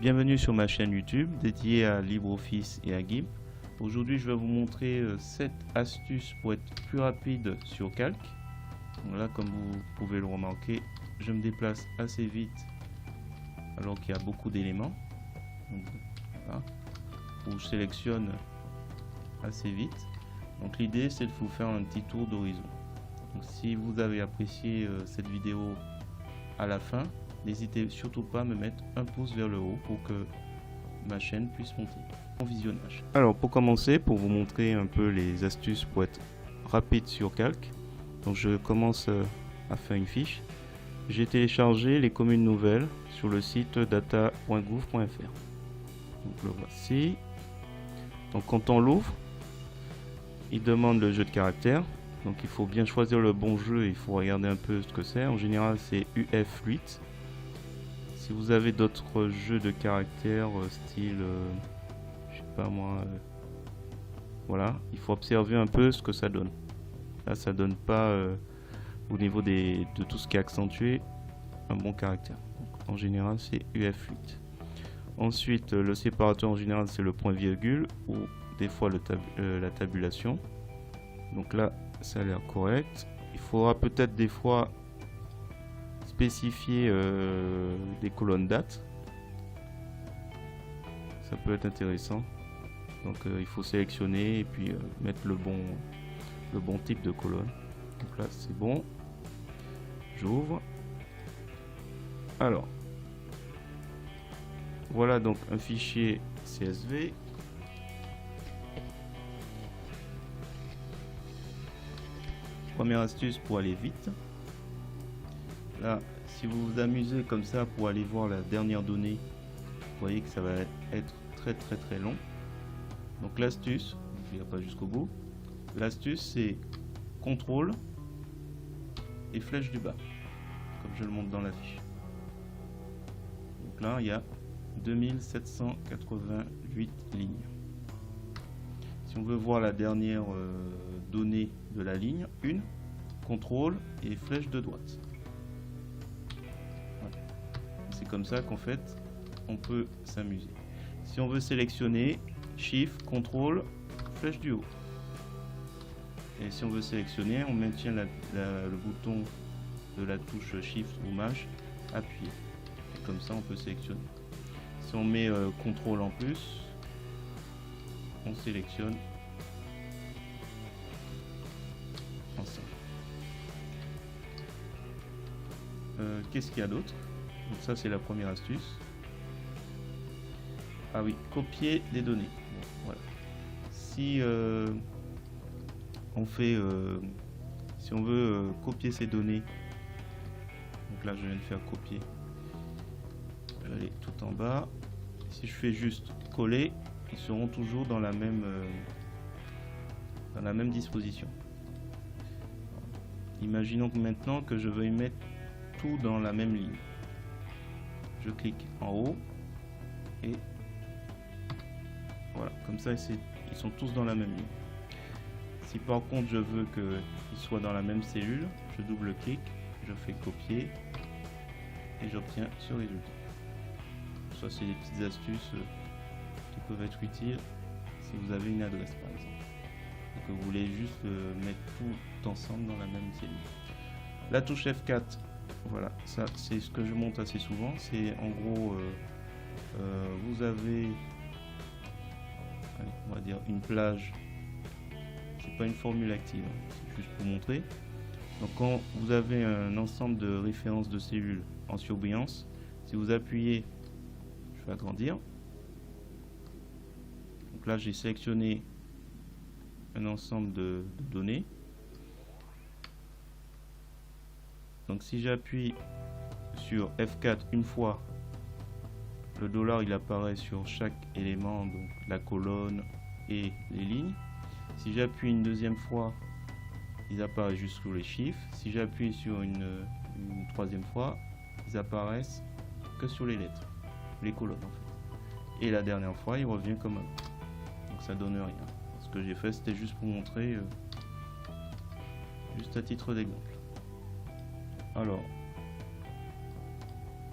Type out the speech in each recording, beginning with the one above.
Bienvenue sur ma chaîne YouTube dédiée à LibreOffice et à GIMP. Aujourd'hui je vais vous montrer 7 astuces pour être plus rapide sur Calc. Donc là, comme vous pouvez le remarquer, je me déplace assez vite alors qu'il y a beaucoup d'éléments. Voilà, où je sélectionne assez vite. Donc l'idée c'est de vous faire un petit tour d'horizon. Donc si vous avez apprécié cette vidéo à la fin, n'hésitez surtout pas à me mettre un pouce vers le haut pour que ma chaîne puisse monter en visionnage. Alors pour commencer, pour vous montrer un peu les astuces pour être rapide sur Calc, donc je commence à faire une fiche. J'ai téléchargé les communes nouvelles sur le site data.gouv.fr. Donc le voici. Donc quand on l'ouvre, il demande le jeu de caractères. Donc il faut bien choisir le bon jeu, il faut regarder un peu ce que c'est. En général c'est UF8. Si vous avez d'autres jeux de caractères style, je sais pas moi, voilà, il faut observer un peu ce que ça donne. Là ça donne pas au niveau de tout ce qui est accentué un bon caractère. Donc, en général c'est UF8. Ensuite le séparateur en général c'est le point virgule ou des fois la tabulation. Donc là ça a l'air correct. Il faudra peut-être des fois spécifier des colonnes dates. Ça peut être intéressant. Donc il faut sélectionner et puis mettre le bon type de colonne. Donc là c'est bon. J'ouvre. Alors voilà donc un fichier CSV. Première astuce pour aller vite. Là, si vous vous amusez comme ça pour aller voir la dernière donnée, vous voyez que ça va être très long. Donc l'astuce, je n'irai pas jusqu'au bout. L'astuce c'est CTRL et flèche du bas, comme je le montre dans la fiche. Donc là, il y a 2788 lignes. Si on veut voir la dernière donnée de la ligne 1, CTRL et flèche de droite. Voilà. C'est comme ça qu'en fait on peut s'amuser. Si on veut sélectionner, Shift, CTRL, flèche du haut. Et si on veut sélectionner, on maintient le bouton de la touche Shift ou Maj appuyé. Et comme ça on peut sélectionner. Si on met CTRL en plus, on sélectionne ensemble. Qu'est-ce qu'il y a d'autre? Donc ça c'est la première astuce. Ah oui, copier des données. Bon, voilà. Si si on veut copier ces données, donc là je viens de faire copier. Je vais aller tout en bas. Si je fais juste coller, ils seront toujours dans la même disposition. Imaginons que maintenant que je veuille mettre tout dans la même ligne. Je clique en haut et voilà, comme ça ils sont tous dans la même ligne. Si par contre je veux qu'ils soient dans la même cellule, je double-clique, je fais copier et j'obtiens ce résultat. Ça c'est des petites astuces qui peuvent être utiles si vous avez une adresse par exemple et que vous voulez juste mettre tout ensemble dans la même cellule. La touche F4, voilà, ça c'est ce que je montre assez souvent. C'est en gros vous avez, allez, on va dire une plage. C'est pas une formule active, hein, c'est juste pour montrer. Donc quand vous avez un ensemble de références de cellules en surbrillance, si vous appuyez, je vais agrandir. Donc là j'ai sélectionné un ensemble de données. Donc si j'appuie sur F4 une fois, le dollar il apparaît sur chaque élément, donc la colonne et les lignes. Si j'appuie une deuxième fois, ils apparaissent juste sous les chiffres. Si j'appuie sur une troisième fois, ils apparaissent que sur les lettres, les colonnes en fait. Et la dernière fois, il revient comme avant. Donc ça donne rien. Ce que j'ai fait, c'était juste pour montrer, juste à titre d'exemple. Alors,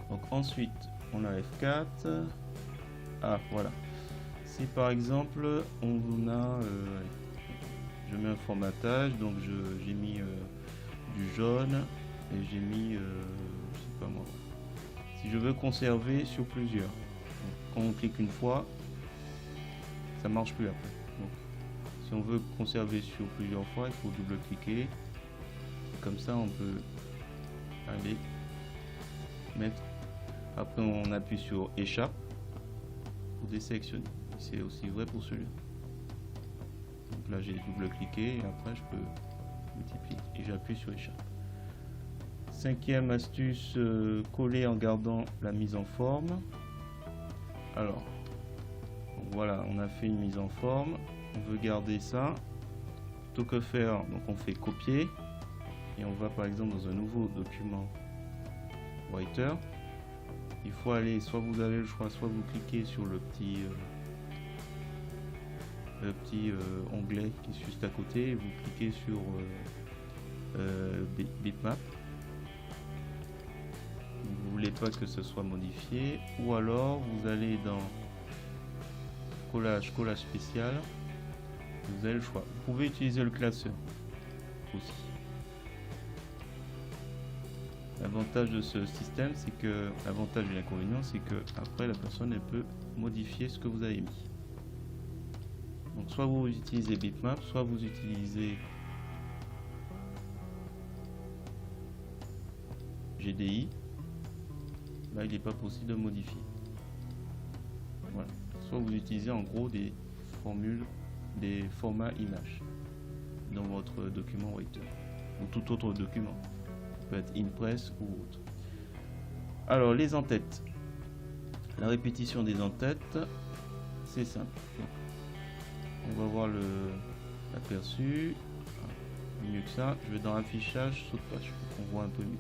donc ensuite, on a F4. Ah, voilà. Si par exemple, on a... je mets un formatage, donc j'ai mis du jaune et j'ai mis... je sais pas moi. Si je veux conserver sur plusieurs, donc, quand on clique une fois, ça marche plus après. Donc, si on veut conserver sur plusieurs fois, il faut double-cliquer. Comme ça, on peut aller mettre. Après, on appuie sur échappe pour désélectionner. C'est aussi vrai pour celui-là. Donc là, j'ai double-cliqué et après, je peux multiplier et j'appuie sur échappe. Cinquième astuce, coller en gardant la mise en forme. Alors, voilà, on a fait une mise en forme. On veut garder ça. Plutôt que faire, donc on fait copier et on va par exemple dans un nouveau document Writer. Il faut aller, soit vous avez le choix, soit vous cliquez sur le petit onglet qui est juste à côté et vous cliquez sur bitmap. Vous voulez pas que ce soit modifié, ou alors vous allez dans collage spécial. Vous avez le choix. Vous pouvez utiliser le classeur aussi. L'avantage de ce système, c'est que l'avantage et l'inconvénient, c'est que après la personne elle peut modifier ce que vous avez mis. Donc soit vous utilisez bitmap, soit vous utilisez GDI. Là, il n'est pas possible de modifier. Voilà. Soit vous utilisez en gros des formules, des formats images dans votre document Writer ou tout autre document. Ça peut être Impress ou autre. Alors, les en-têtes. La répétition des en-têtes, c'est simple. Donc, on va voir l'aperçu. Mieux que ça, je vais dans affichage, saut de page. On voit un peu mieux.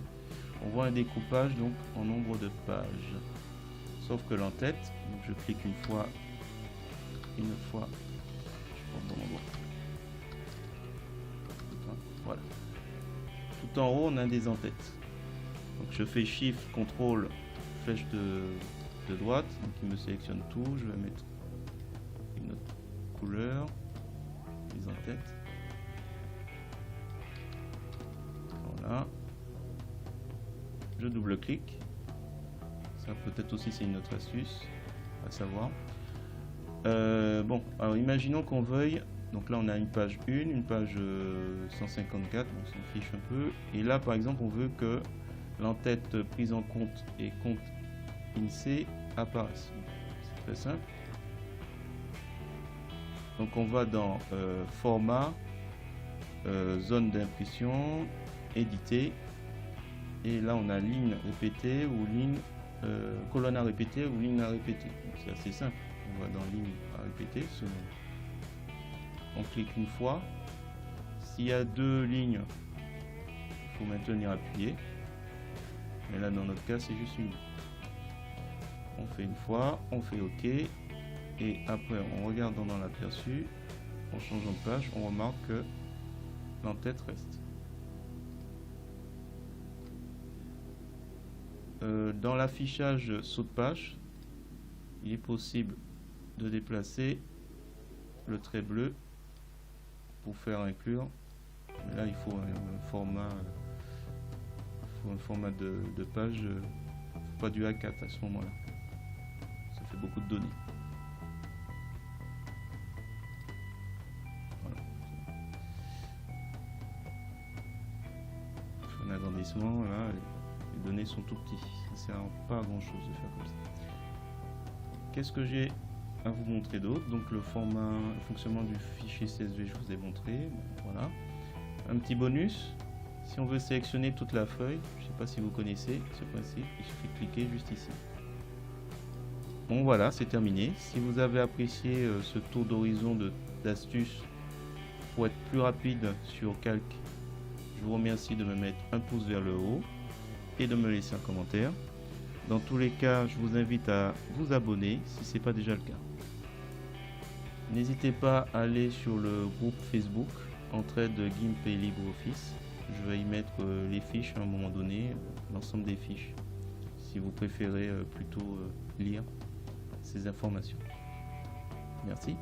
On voit un découpage donc en nombre de pages. Sauf que l'en-tête, donc je clique une fois, je prends dans l'endroit. Voilà. Tout en haut, on a des en-têtes. Donc je fais Shift, CTRL, flèche de droite, donc il me sélectionne tout. Je vais mettre une autre couleur, les en-têtes. Voilà. Je double-clique. Ça peut-être aussi c'est une autre astuce à savoir. Bon, alors imaginons qu'on veuille. Donc là on a une page 1, une page 154, on s'en fiche un peu. Et là par exemple on veut que l'en-tête prise en compte et compte INSEE apparaissent. C'est très simple. Donc on va dans format, zone d'impression, éditer. Et là on a ligne répétée ou ligne colonne à répéter ou ligne à répéter. C'est assez simple. On va dans ligne à répéter. On clique une fois. S'il y a deux lignes, il faut maintenir appuyé. Mais là dans notre cas c'est juste une. On fait une fois, on fait OK. Et après en regardant dans l'aperçu, en changeant de page, on remarque que l'en-tête reste. Dans l'affichage saut de page, il est possible de déplacer le trait bleu pour faire inclure. Mais là, il faut un format de page, pas du A4 à ce moment-là. Ça fait beaucoup de données. Voilà. Je fais un agrandissement là. Les données sont tout petits, ça sert pas à grand chose de faire comme ça. Qu'est-ce que j'ai à vous montrer d'autre? Donc le fonctionnement du fichier CSV je vous ai montré. Voilà. Un petit bonus, si on veut sélectionner toute la feuille, je ne sais pas si vous connaissez ce principe, il suffit de cliquer juste ici. Bon voilà, c'est terminé. Si vous avez apprécié ce tour d'horizon d'astuces pour être plus rapide sur Calc, je vous remercie de me mettre un pouce vers le haut et de me laisser un commentaire. Dans tous les cas, je vous invite à vous abonner si ce n'est pas déjà le cas. N'hésitez pas à aller sur le groupe Facebook Entraide GIMP et LibreOffice. Je vais y mettre les fiches à un moment donné, l'ensemble des fiches. Si vous préférez plutôt lire ces informations. Merci.